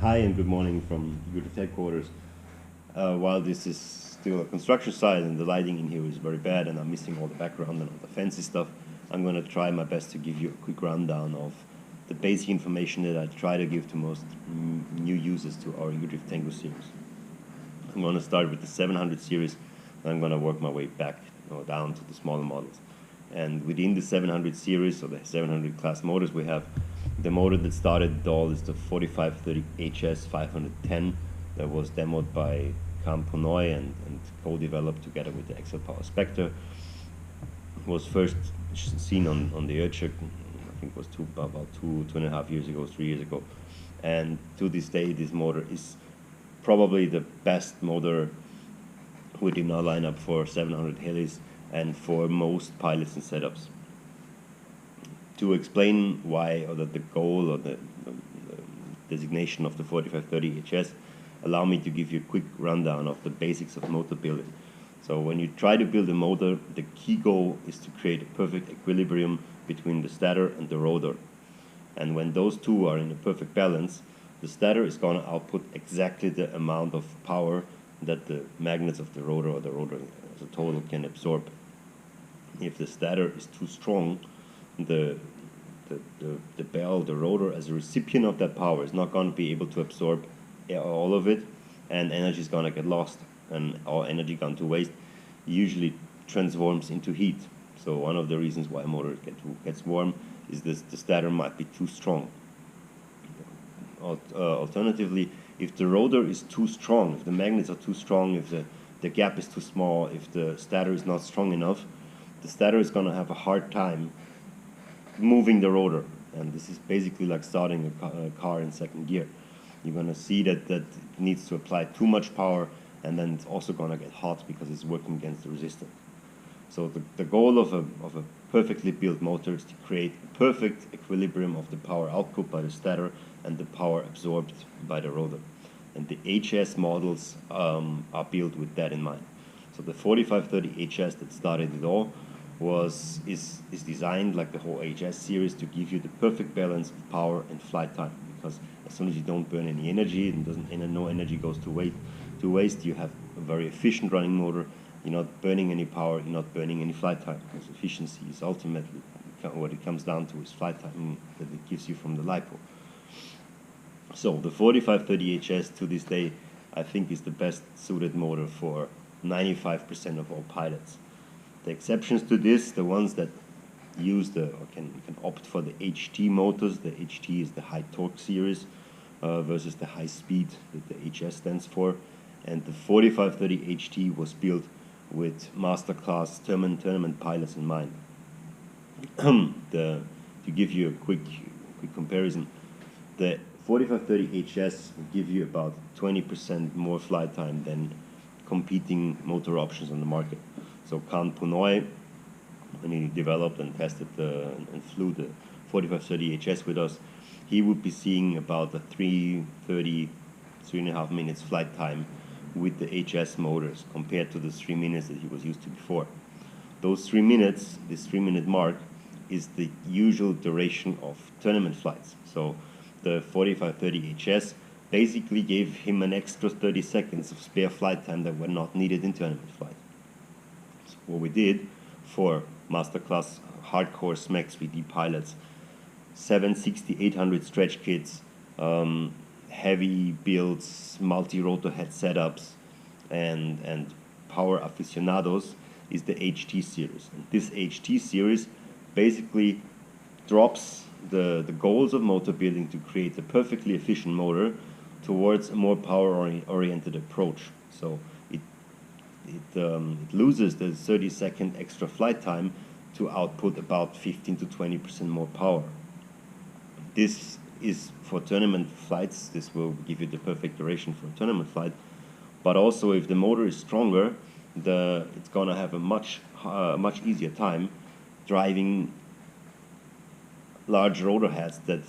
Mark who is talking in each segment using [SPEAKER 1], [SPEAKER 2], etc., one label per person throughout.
[SPEAKER 1] Hi and good morning from EGODRIFT headquarters. While this is still a construction site and the lighting in here is very bad and I'm missing all the background and all the fancy stuff, I'm going to try my best to give you a quick rundown of the basic information that I try to give to most new users to our EGODRIFT Tengu series. I'm going to start with the 700 series and I'm going to work my way back or down to the smaller models. And within the 700 series, or the 700 class motors, we have the motor that started it all is the 4530HS 510 that was demoed by Camponoy and co-developed together with the Excel Power Spectre. It was first seen on the Urcher, I think it was about two and a half years ago, 3 years ago. And to this day, this motor is probably the best motor within our lineup for 700 helis and for most pilots and setups. To explain why, or the goal or the designation of the 4530HS, allow me to give you a quick rundown of the basics of motor building. So when you try to build a motor, the key goal is to create a perfect equilibrium between the stator and the rotor. And when those two are in a perfect balance, the stator is going to output exactly the amount of power that the magnets of the rotor or the rotor as a total can absorb. If the stator is too strong, the bell, the rotor, as a recipient of that power, is not going to be able to absorb all of it, and energy is going to get lost, and all energy gone to waste usually transforms into heat. So one of the reasons why a motor gets warm is this: the stator might be too strong. Alternatively, if the rotor is too strong, if the magnets are too strong, if the gap is too small, if the stator is not strong enough, the stator is going to have a hard time moving the rotor. And this is basically like starting a car in second gear. You're going to see that it needs to apply too much power, and then it's also going to get hot because it's working against the resistance. So the goal of a perfectly built motor is to create a perfect equilibrium of the power output by the stator and the power absorbed by the rotor. And the HS models are built with that in mind. So the 4530HS that started it all is designed, like the whole HS series, to give you the perfect balance of power and flight time. Because as soon as you don't burn any energy and no energy goes to waste, you have a very efficient running motor. You're not burning any power, you're not burning any flight time, because efficiency is ultimately what it comes down to, is flight time that it gives you from the LiPo. So the 4530HS to this day, I think, is the best suited motor for 95% of all pilots. The exceptions to this, the ones that use or can opt for the HT motors. The HT is the high torque series versus the high speed that the HS stands for. And the 4530 HT was built with master class tournament pilots in mind. To give you a quick comparison, the 4530 HS will give you about 20% more flight time than competing motor options on the market. So Camponoy, when he developed and tested and flew the 4530 HS with us, he would be seeing about a 3.5 minutes flight time with the HS motors compared to the 3 minutes that he was used to before. Those 3 minutes, this 3-minute mark, is the usual duration of tournament flights. So the 4530 HS basically gave him an extra 30 seconds of spare flight time that were not needed in tournament flight. So what we did for masterclass hardcore SMEC 3D pilots, 760, 800 stretch kits, heavy builds, multi-rotor head setups, and power aficionados, is the HT series. And this HT series basically drops the goals of motor building to create a perfectly efficient motor towards a more power-oriented approach. So it loses the 30-second extra flight time to output about 15 to 20% more power. This is for tournament flights. This will give you the perfect duration for a tournament flight. But also, if the motor is stronger, it's going to have a much easier time driving large rotor heads that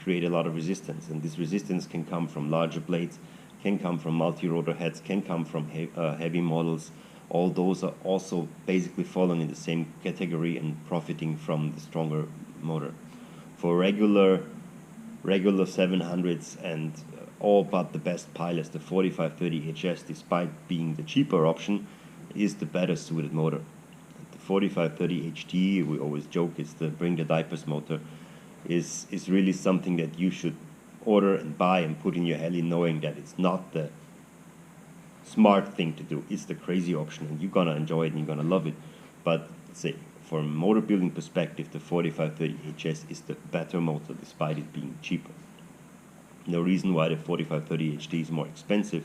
[SPEAKER 1] create a lot of resistance. And this resistance can come from larger blades, can come from multi-rotor heads, can come from heavy models. All those are also basically falling in the same category and profiting from the stronger motor. For regular 700s and all but the best pilots, the 4530 HS, despite being the cheaper option, is the better suited motor. The 4530 HT, we always joke, it's the bring the diapers motor, is really something that you should order and buy and put in your heli, knowing that it's not the smart thing to do. It's the crazy option, and you're gonna enjoy it and you're gonna love it. But say, from a motor building perspective, the 4530 HS is the better motor despite it being cheaper. The reason why the 4530 HT is more expensive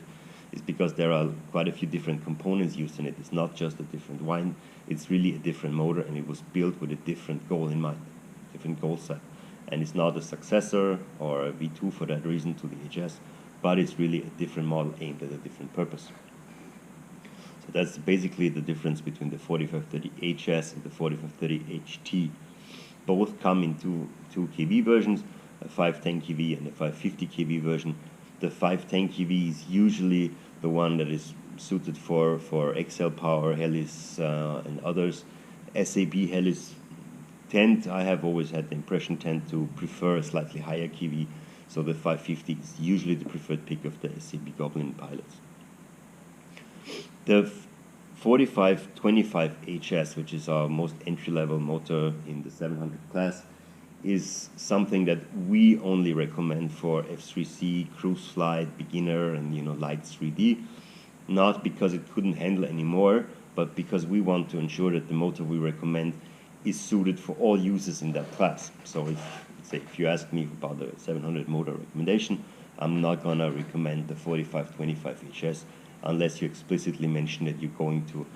[SPEAKER 1] is because there are quite a few different components used in it. It's not just a different wind, it's really a different motor, and it was built with a different goal in mind, different goal set. And it's not a successor or a V2 for that reason to the HS, but it's really a different model aimed at a different purpose. So that's basically the difference between the 4530 HS and the 4530 HT. Both come in two kV versions, a 510 kV and a 550 kV version. The 510 kV is usually the one that is suited for XL power helis and others. SAB helis I have always had the impression, tend to prefer a slightly higher kV, so the 550 is usually the preferred pick of the SAB Goblin pilots. The 4525 HS, which is our most entry-level motor in the 700 class, is something that we only recommend for F3C, cruise flight, beginner, and light 3D. Not because it couldn't handle anymore, but because we want to ensure that the motor we recommend is suited for all users in that class. So if you ask me about the 700 motor recommendation, I'm not gonna recommend the 4525 HS unless you explicitly mention that you're going to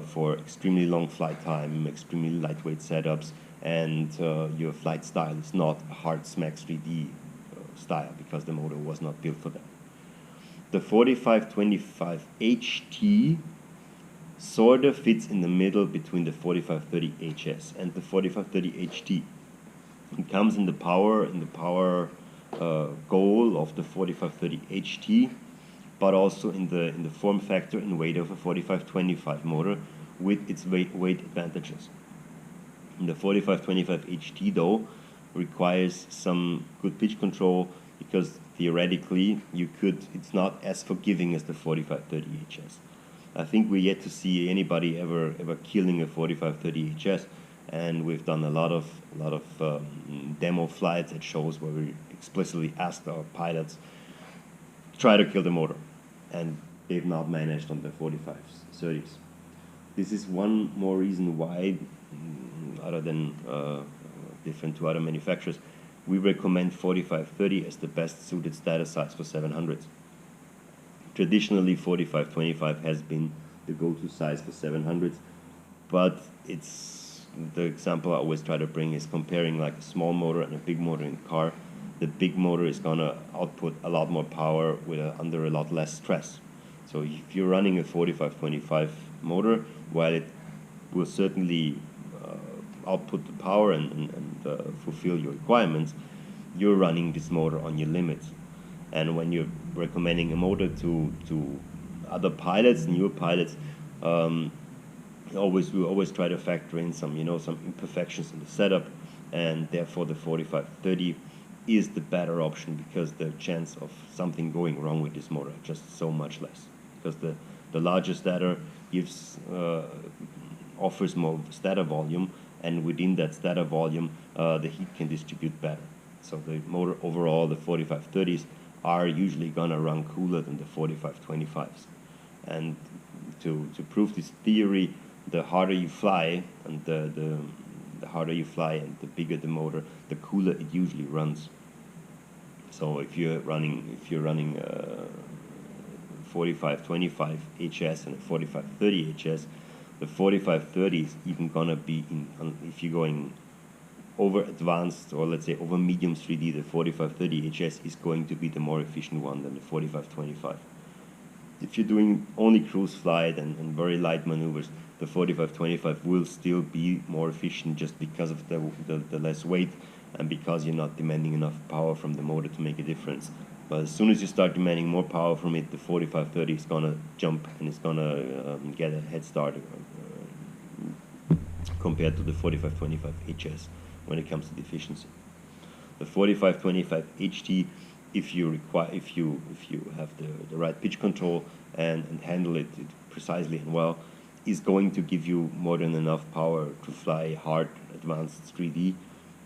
[SPEAKER 1] for extremely long flight time, extremely lightweight setups, and your flight style is not a hard smack 3D style, because the motor was not built for that. The 4525 HT sort of fits in the middle between the 4530 HS and the 4530 HT. It comes in the power goal of the 4530 HT, but also in the form factor and weight of a 4525 motor with its weight advantages. And the 4525 HT though requires some good pitch control, because theoretically it's not as forgiving as the 4530 HS. I think we're yet to see anybody ever killing a 4530 HS, and we've done a lot of demo flights at shows where we explicitly asked our pilots try to kill the motor, and they've not managed on the 4530s. This is one more reason why, other than different to other manufacturers, we recommend 4530 as the best suited status size for 700s. Traditionally, 4525 has been the go-to size for 700s, but it's the example I always try to bring is comparing like a small motor and a big motor in a car. The big motor is gonna output a lot more power under a lot less stress. So if you're running a 4525 motor, while it will certainly output the power and fulfill your requirements, you're running this motor on your limits. And when you're recommending a motor to other pilots, newer pilots, we always try to factor in some imperfections in the setup, and therefore the 4530 is the better option, because the chance of something going wrong with this motor are just so much less. Because the larger stator offers more stator volume, and within that stator volume, the heat can distribute better. So the motor overall, the 4530s, are usually gonna run cooler than the 4525s. And to prove this theory, the harder you fly, and the harder you fly and the bigger the motor, the cooler it usually runs. So if you're running 4525 HS and a 4530 HS, the 4530 is even gonna be if you're going over advanced, or let's say over medium 3D, the 4530 HS is going to be the more efficient one than the 4525. If you're doing only cruise flight and very light maneuvers, the 4525 will still be more efficient, just because of the less weight, and because you're not demanding enough power from the motor to make a difference. But as soon as you start demanding more power from it, the 4530 is gonna jump, and it's gonna get a head start compared to the 4525 HS when it comes to the efficiency. The 4525 HT if you have the right pitch control and handle it precisely and well, is going to give you more than enough power to fly hard advanced 3D.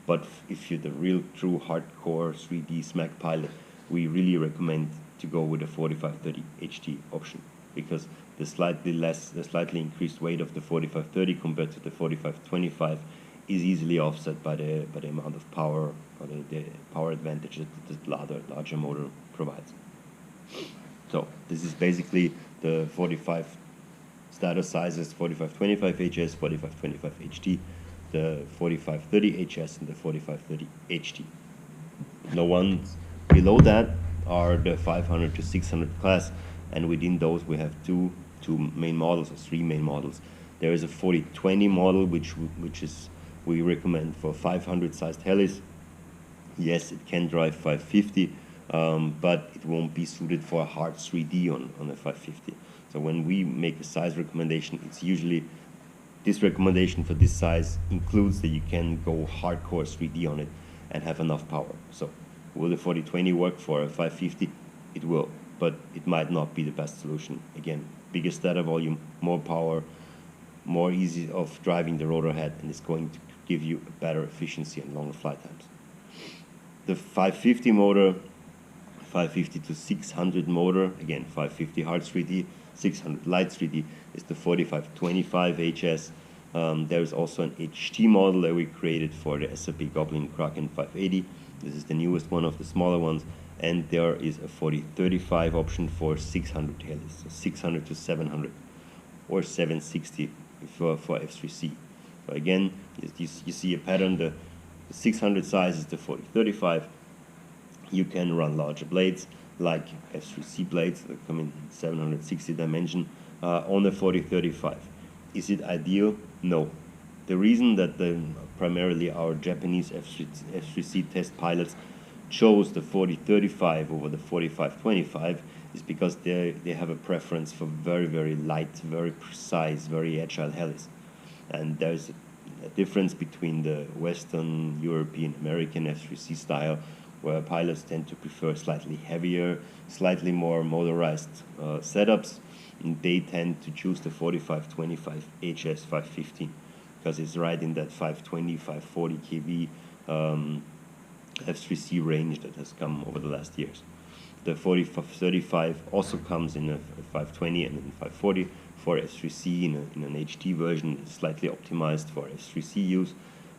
[SPEAKER 1] But if you're the real true hardcore 3D smack pilot, we really recommend to go with the 4530 HT option, because the slightly increased weight of the 4530 compared to the 4525 is easily offset by the amount of power, or the power advantage that the larger motor provides. So this is basically the 45 status sizes: 4525 HS, 4525 HT, the 4530 HS, and the 4530 HT. The ones below that are the 500 to 600 class, and within those we have two main models, or three main models. There is a 4020 model, which we recommend for 500 sized helis. Yes, it can drive 550, but it won't be suited for a hard 3D on a 550. So when we make a size recommendation, it's usually this recommendation for this size includes that you can go hardcore 3D on it and have enough power. So will the 4020 work for a 550? It will, but it might not be the best solution. Again, bigger stator volume, more power, more easy of driving the rotor head, and it's going to give you a better efficiency and longer flight times. The 550 motor, 550 to 600 motor, again 550 hard 3D, 600 light 3D, is the 4525 HS. There's also an HT model that we created for the SAP Goblin Kraken 580. This is the newest one of the smaller ones, and there is a 4035 option for 600 helis, so 600 to 700, or 760 for F3C. So again, you see a pattern. The 600 size is the 4035. You can run larger blades, like F3C blades that come in 760 dimension on the 4035. Is it ideal? No. The reason that primarily our Japanese F3C test pilots chose the 4035 over the 4525 is because they have a preference for very, very light, very precise, very agile helis. And there's a difference between the Western, European, American F3C style, where pilots tend to prefer slightly heavier, slightly more motorized setups, and they tend to choose the 4525 HS 515 because it's right in that 520, 540 kV F3C range that has come over the last years. The 4535 also comes in a 520 and in 540 for F3C in an HT version, slightly optimized for F3C use,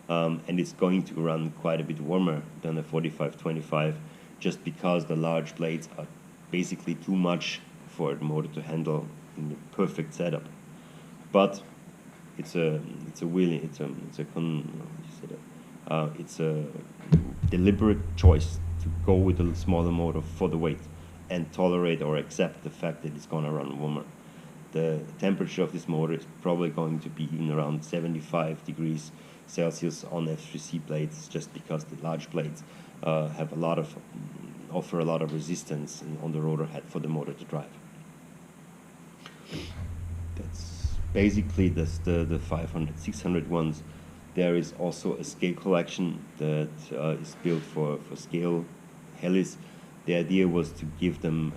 [SPEAKER 1] and it's going to run quite a bit warmer than the 4525 just because the large blades are basically too much for the motor to handle in the perfect setup. But it's a deliberate choice to go with a smaller motor for the weight and tolerate or accept the fact that it's going to run warmer. The temperature of this motor is probably going to be even around 75 degrees Celsius on F3C blades, just because the large blades offer a lot of resistance on the rotor head for the motor to drive. That's basically the 500, 600 ones. There is also a scale collection that is built for scale helis. The idea was to give them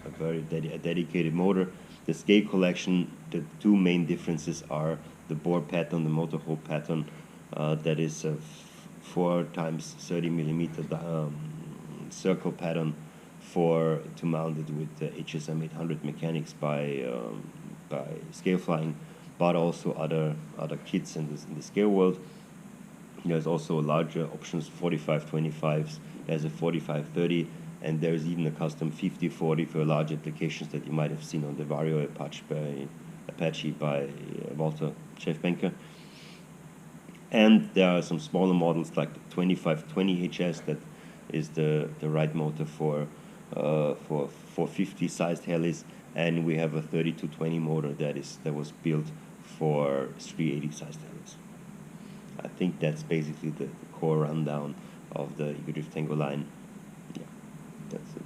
[SPEAKER 1] a very dedicated motor. The scale collection, the two main differences are the bore pattern, the motor hole pattern, that is a 4 times 30 millimeter circle pattern to mount it with the HSM 800 mechanics by scale flying, but also other kits in the scale world. There's also larger options, 4525s, there's a 4530, and there's even a custom 5040 for large applications that you might have seen on the Vario Apache by Walter Chefbenker. And there are some smaller models like the 2520 HS that is the right motor for 450 sized helis, and we have a 3220 motor that was built for 380 sized helis. I think that's basically the core rundown of the EGODRIFT Tengu line. Yeah, that's it.